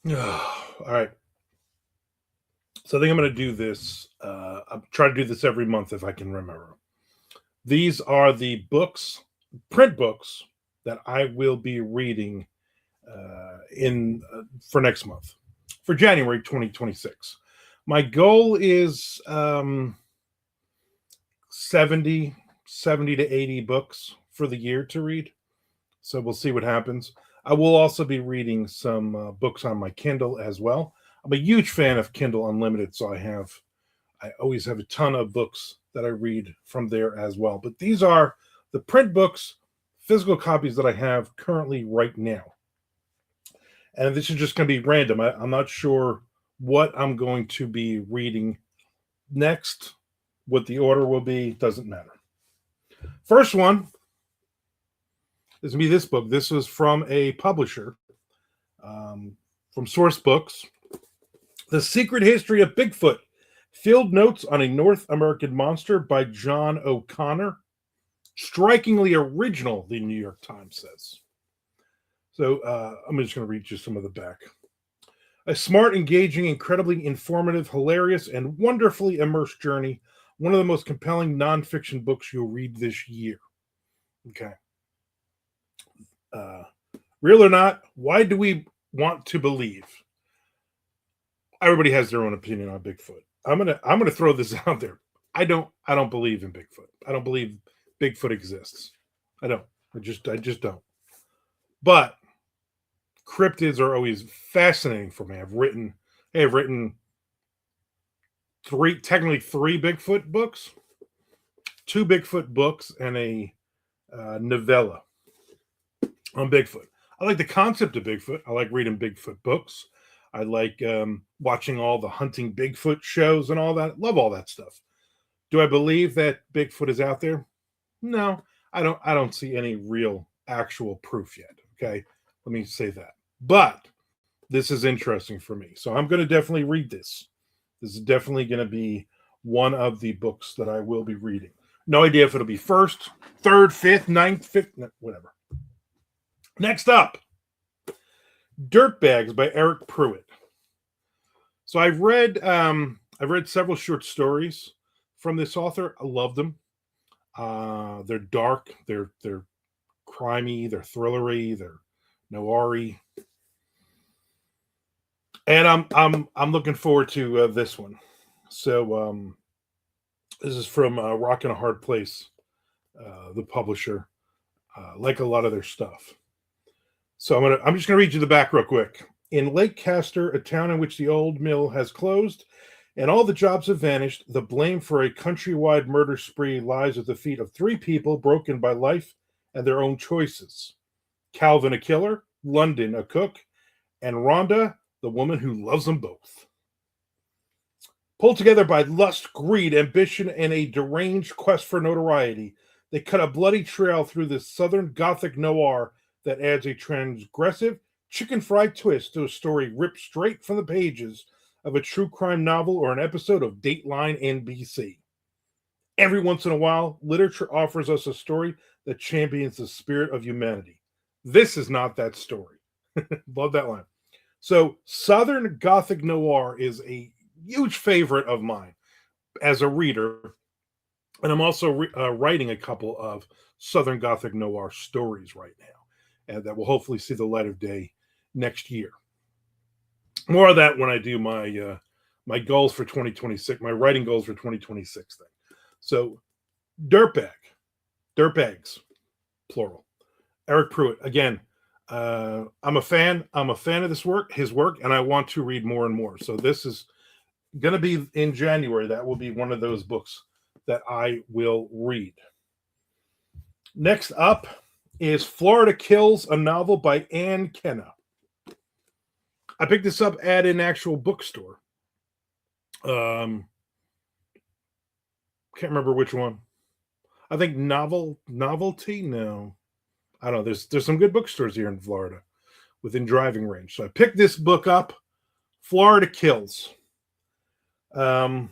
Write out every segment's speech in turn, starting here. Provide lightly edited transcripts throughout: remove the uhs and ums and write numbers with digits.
All right. So I think I'm going to do this. I'm trying to do this every month if I can remember. These are the books, print books, that I will be reading in for next month, for January 2026. My goal is 70, 70 to 80 books for the year to read. So we'll see what happens. I will also be reading some books on my Kindle as well. I'm a huge fan of Kindle Unlimited, so I always have a ton of books that I read from there as well. But these are the print books, physical copies that I have currently right now. And this is just going to be random. I'm not sure what I'm going to be reading next. What the order will be doesn't matter. First one is going to be this book. This was from a publisher, from Source Books. The Secret History of Bigfoot. Field Notes on a North American Monster by John O'Connor. Strikingly original, the New York Times says. So I'm just going to read you some of the back. A smart, engaging, incredibly informative, hilarious, and wonderfully immersed journey. One of the most compelling nonfiction books you'll read this year. Okay. Real or not, why do we want to believe? Everybody has their own opinion on Bigfoot. I'm gonna throw this out there. I don't believe in Bigfoot. I don't believe Bigfoot exists. I don't. I just don't. But cryptids are always fascinating for me. I've written technically three Bigfoot books, two Bigfoot books, and a novella on Bigfoot. I like the concept of Bigfoot. I like reading Bigfoot books. I like watching all the hunting Bigfoot shows and all that. Love all that stuff. Do I believe that Bigfoot is out there? No, I don't. I don't see any real actual proof yet. Okay, let me say that. But this is interesting for me, so I'm going to definitely read this. This is definitely going to be one of the books that I will be reading. No idea if it'll be first, third, fifth, ninth, fifth, whatever. Next up, Dirtbags by Eric Pruitt. So I've read several short stories from this author. I love them. They're dark, they're crimey, they're thrillery, they're noiry, and I'm looking forward to this one. So this is from Rock and a Hard Place, the publisher. Like a lot of their stuff. So I'm just gonna read you the back real quick. In Lake Castor, a town in which the old mill has closed and all the jobs have vanished, the blame for a countrywide murder spree lies at the feet of three people broken by life and their own choices. Calvin, a killer, London, a cook, and Rhonda, the woman who loves them both. Pulled together by lust, greed, ambition, and a deranged quest for notoriety, they cut a bloody trail through this southern gothic noir that adds a transgressive, chicken fried twist to a story ripped straight from the pages of a true crime novel or an episode of Dateline NBC. Every once in a while, literature offers us a story that champions the spirit of humanity. This is not that story. Love that line. So, Southern Gothic Noir is a huge favorite of mine as a reader, and I'm also writing a couple of Southern Gothic Noir stories right now, and that will hopefully see the light of day next year. More of that when I do my goals for 2026, my writing goals for 2026 thing. So, dirtbags, plural. Eric Pruitt again. I'm a fan. I'm a fan of his work, and I want to read more and more. So this is going to be in January. That will be one of those books that I will read. Next up is Florida Kills, a novel by Ann Kenna. I picked this up at an actual bookstore. Can't remember which one. I think Novelty. No, I don't know. There's some good bookstores here in Florida within driving range. So I picked this book up. Florida Kills. And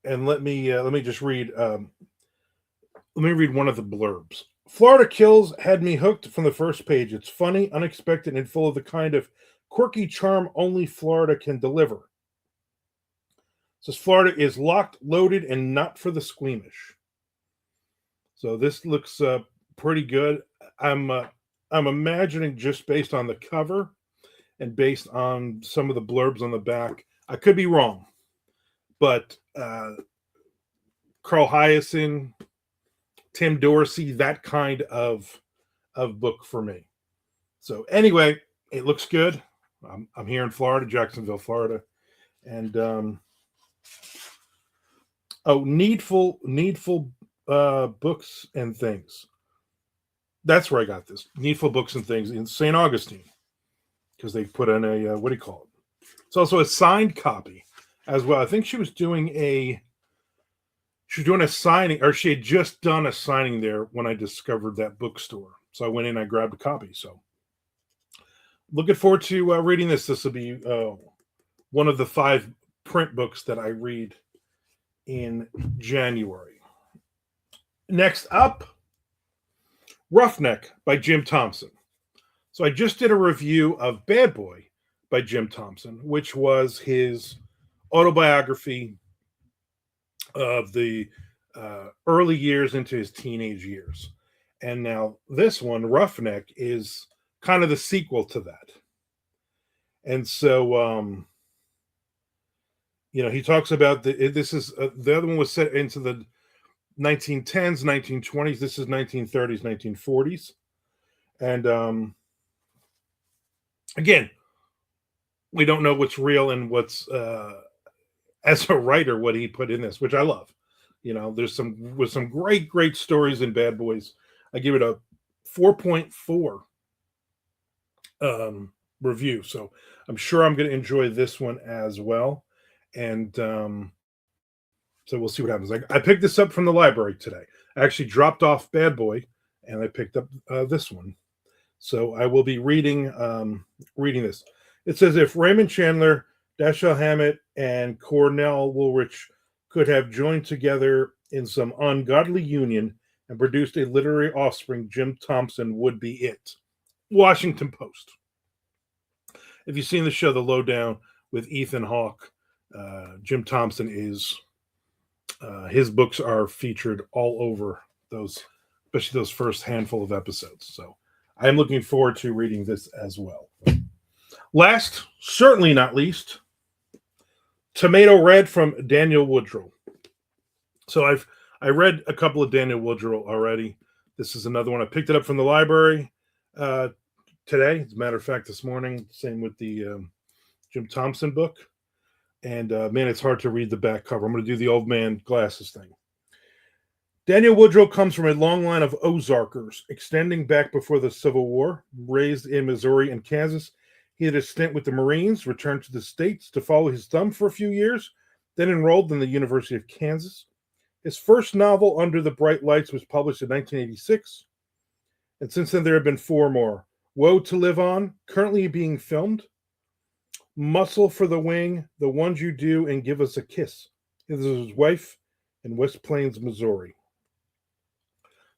let me just read. Let me read one of the blurbs. Florida Kills had me hooked from the first page. It's funny, unexpected, and full of the kind of quirky charm only Florida can deliver. It says Florida is locked, loaded, and not for the squeamish. So this looks pretty good. I'm imagining, just based on the cover and based on some of the blurbs on the back, I could be wrong, but Carl Hyacin, Tim Dorsey, that kind of book for me. So anyway, it looks good. I'm here in Florida, Jacksonville, Florida, and Needful Books and Things. That's where I got this. Needful Books and Things in St. Augustine, because they put in a what do you call it? It's also a signed copy as well. I think she was doing a signing, or she had just done a signing there when I discovered that bookstore. So I went in, I grabbed a copy. So looking forward to reading this. This will be one of the 5 print books that I read in January. Next up, Roughneck by Jim Thompson. So I just did a review of Bad Boy by Jim Thompson, which was his autobiography of the early years into his teenage years. And now this one, Roughneck, is kind of the sequel to that. And so, he talks about this is the other one was set into the 1910s, 1920s. This is 1930s, 1940s. And again, we don't know what's real and what's as a writer what he put in this, which I love. There's some great stories in Bad Boys. I give it a 4.4 review. So I'm sure I'm going to enjoy this one as well. And so we'll see what happens. I picked this up from the library today. I actually dropped off Bad Boy and I picked up this one. So I will be reading this. It says, if Raymond Chandler, Dashiell Hammett, and Cornell Woolrich could have joined together in some ungodly union and produced a literary offspring, Jim Thompson would be it. Washington Post. If you've seen the show The Lowdown with Ethan Hawke, Jim Thompson is his books are featured all over those, especially those first handful of episodes. So I am looking forward to reading this as well. Last, certainly not least, Tomato Red from Daniel Woodrell. So I read a couple of Daniel Woodrell already. This is another one. I picked it up from the library today. As a matter of fact, this morning. Same with the Jim Thompson book. And man, it's hard to read the back cover. I'm going to do the old man glasses thing. Daniel Woodrell comes from a long line of Ozarkers, extending back before the Civil War. Raised in Missouri and Kansas, he had a stint with the Marines, returned to the States to follow his thumb for a few years, then enrolled in the University of Kansas. His first novel, Under the Bright Lights, was published in 1986. And since then, there have been 4 more. Woe to Live On, currently being filmed. Muscle for the Wing, The Ones You Do, and Give Us a Kiss. This is his wife in West Plains, Missouri.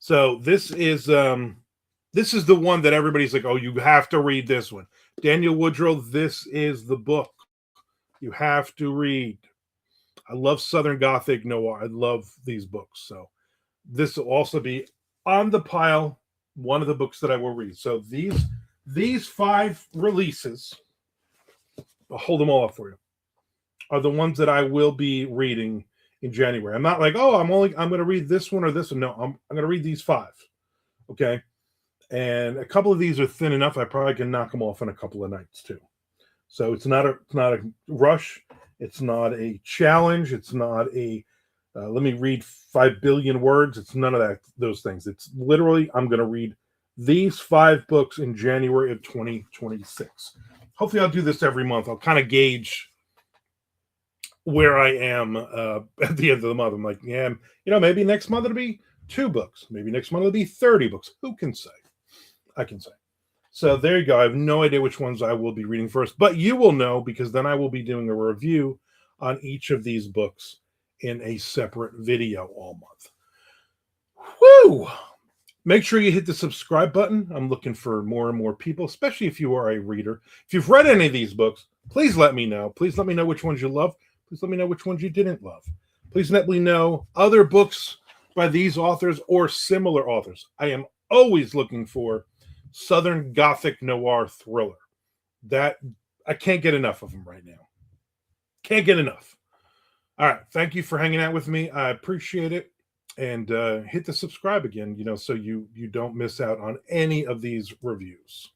So this is the one that everybody's like, oh, you have to read this one. Daniel Woodrell, this is the book you have to read. I love Southern Gothic noir. I love these books. So this will also be on the pile, one of the books that I will read. So these 5 releases, I'll hold them all up for you, are the ones that I will be reading in January. I'm not like, oh, I'm going to read this one or this one. No, I'm going to read these 5. Okay. And a couple of these are thin enough. I probably can knock them off in a couple of nights too. So it's not a rush. It's not a challenge. It's not a let me read 5 billion words. It's none of those things. It's literally, I'm going to read these 5 books in January of 2026. Hopefully I'll do this every month. I'll kind of gauge where I am at the end of the month. I'm like, yeah, maybe next month it'll be 2 books. Maybe next month it'll be 30 books. Who can say? I can say. So there you go. I have no idea which ones I will be reading first, but you will know because then I will be doing a review on each of these books in a separate video all month. Woo! Make sure you hit the subscribe button. I'm looking for more and more people, especially if you are a reader. If you've read any of these books, please let me know. Please let me know which ones you love. Please let me know which ones you didn't love. Please let me know other books by these authors or similar authors. I am always looking for Southern Gothic noir thriller. That I can't get enough of them right now. Can't get enough. All right. Thank you for hanging out with me. I appreciate it. And hit the subscribe again, so you don't miss out on any of these reviews.